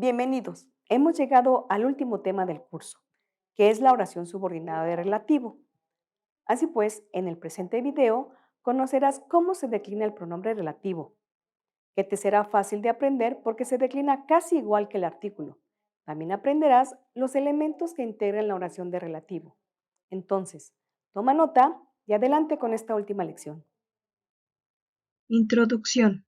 Bienvenidos. Hemos llegado al último tema del curso, que es la oración subordinada de relativo. Así pues, en el presente video conocerás cómo se declina el pronombre relativo, que te será fácil de aprender porque se declina casi igual que el artículo. También aprenderás los elementos que integran la oración de relativo. Entonces, toma nota y adelante con esta última lección. Introducción.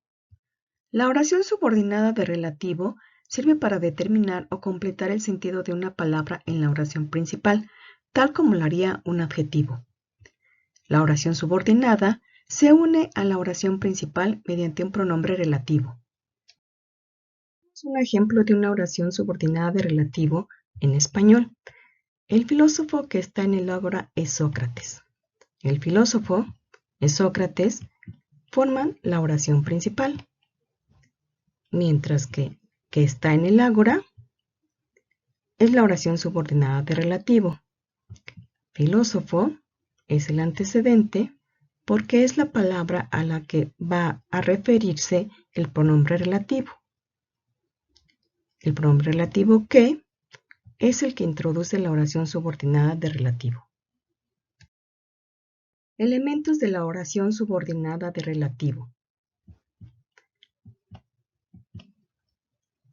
La oración subordinada de relativo sirve para determinar o completar el sentido de una palabra en la oración principal, tal como lo haría un adjetivo. La oración subordinada se une a la oración principal mediante un pronombre relativo. Es un ejemplo de una oración subordinada de relativo en español. El filósofo que está en el ágora es Sócrates. El filósofo es Sócrates forman la oración principal, mientras que está en el ágora es la oración subordinada de relativo. Filósofo es el antecedente porque es la palabra a la que va a referirse el pronombre relativo. El pronombre relativo que es el que introduce la oración subordinada de relativo. Elementos de la oración subordinada de relativo.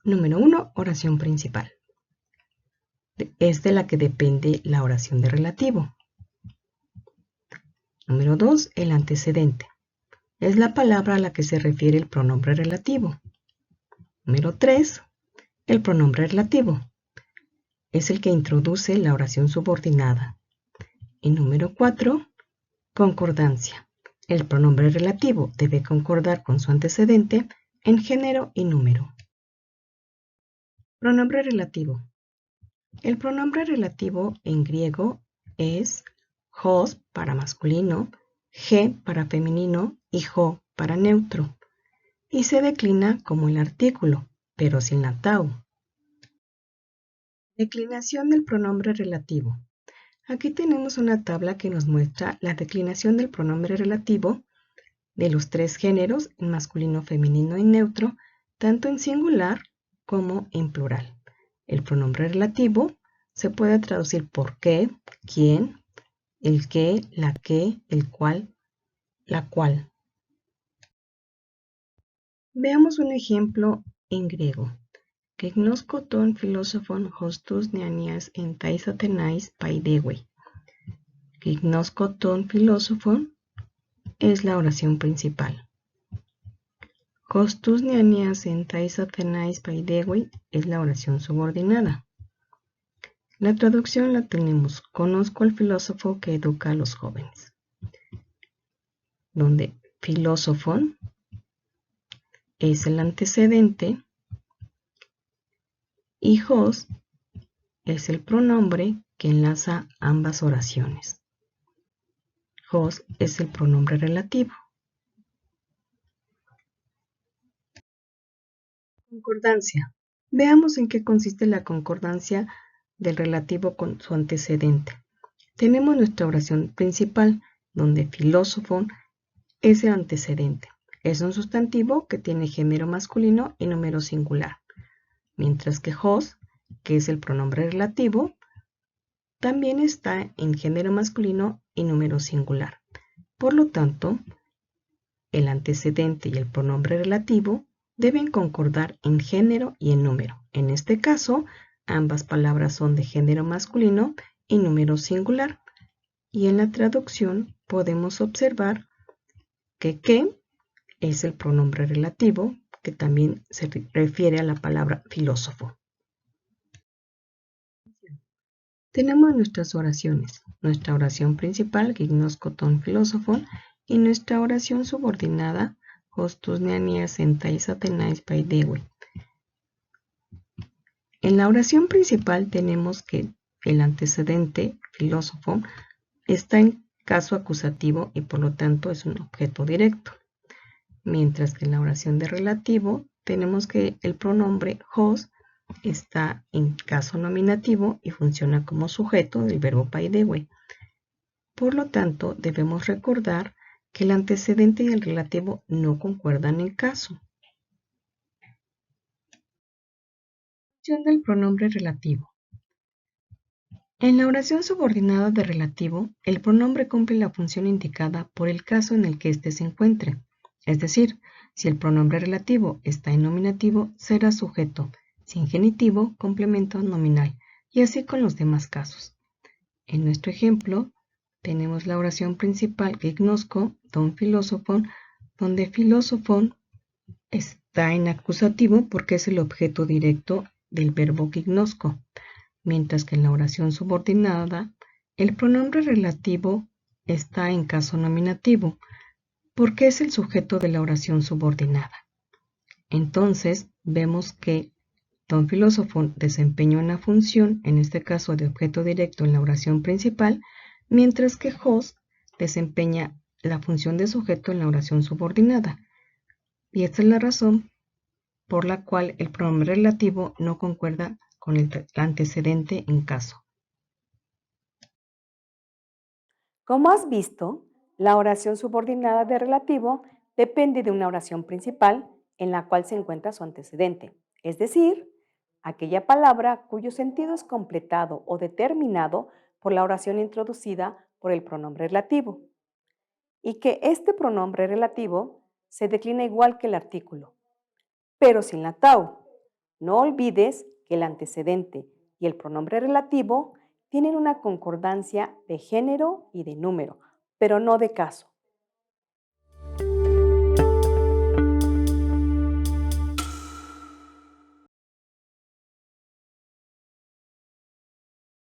Número 1. Oración principal. Es de la que depende la oración de relativo. Número 2. El antecedente. Es la palabra a la que se refiere el pronombre relativo. Número 3. El pronombre relativo. Es el que introduce la oración subordinada. Y número 4. Concordancia. El pronombre relativo debe concordar con su antecedente en género y número. Pronombre relativo. El pronombre relativo en griego es hos para masculino, ge para femenino y ho para neutro, y se declina como el artículo, pero sin la tau. Declinación del pronombre relativo. Aquí tenemos una tabla que nos muestra la declinación del pronombre relativo de los tres géneros, en masculino, femenino y neutro, tanto en singular como en plural. El pronombre relativo se puede traducir por qué, quién, el qué, la que, el cual, la cual. Veamos un ejemplo en griego. Gignosko ton philosophon hostus neanias en tais Athenais paidewei. Gignosko ton philosophon es la oración principal. Hostus neanias en tais Athenais paidewei es la oración subordinada. La traducción la tenemos: conozco al filósofo que educa a los jóvenes, donde filósofon es el antecedente y hos es el pronombre que enlaza ambas oraciones. Hos es el pronombre relativo. Concordancia. Veamos en qué consiste la concordancia del relativo con su antecedente. Tenemos nuestra oración principal, donde filósofo es el antecedente. Es un sustantivo que tiene género masculino y número singular, mientras que hos, que es el pronombre relativo, también está en género masculino y número singular. Por lo tanto, el antecedente y el pronombre relativo deben concordar en género y en número. En este caso, ambas palabras son de género masculino y número singular. Y en la traducción podemos observar que es el pronombre relativo, que también se refiere a la palabra filósofo. Tenemos nuestras oraciones, nuestra oración principal, gignosko ton philosophon, y nuestra oración subordinada, hostus neanias en tais Athenais paidewei. En la oración principal tenemos que el antecedente, filósofo, está en caso acusativo y por lo tanto es un objeto directo. Mientras que en la oración de relativo tenemos que el pronombre hos está en caso nominativo y funciona como sujeto del verbo paidewei. Por lo tanto, debemos recordar que el antecedente y el relativo no concuerdan en caso. función del pronombre relativo. En la oración subordinada de relativo, el pronombre cumple la función indicada por el caso en el que éste se encuentre. Es decir, si el pronombre relativo está en nominativo, será sujeto, si en genitivo, complemento nominal, y así con los demás casos. En nuestro ejemplo, tenemos la oración principal gignosco, don filósofon, donde filósofon está en acusativo porque es el objeto directo del verbo gignosco, mientras que en la oración subordinada, el pronombre relativo está en caso nominativo porque es el sujeto de la oración subordinada. Entonces, vemos que don filósofo desempeña una función, en este caso de objeto directo en la oración principal, mientras que host desempeña la función de sujeto en la oración subordinada. Y esta es la razón por la cual el pronombre relativo no concuerda con el antecedente en caso. Como has visto, la oración subordinada de relativo depende de una oración principal en la cual se encuentra su antecedente, es decir, aquella palabra cuyo sentido es completado o determinado por la oración introducida por el pronombre relativo, y que este pronombre relativo se declina igual que el artículo, pero sin la tau. No olvides que el antecedente y el pronombre relativo tienen una concordancia de género y de número, pero no de caso.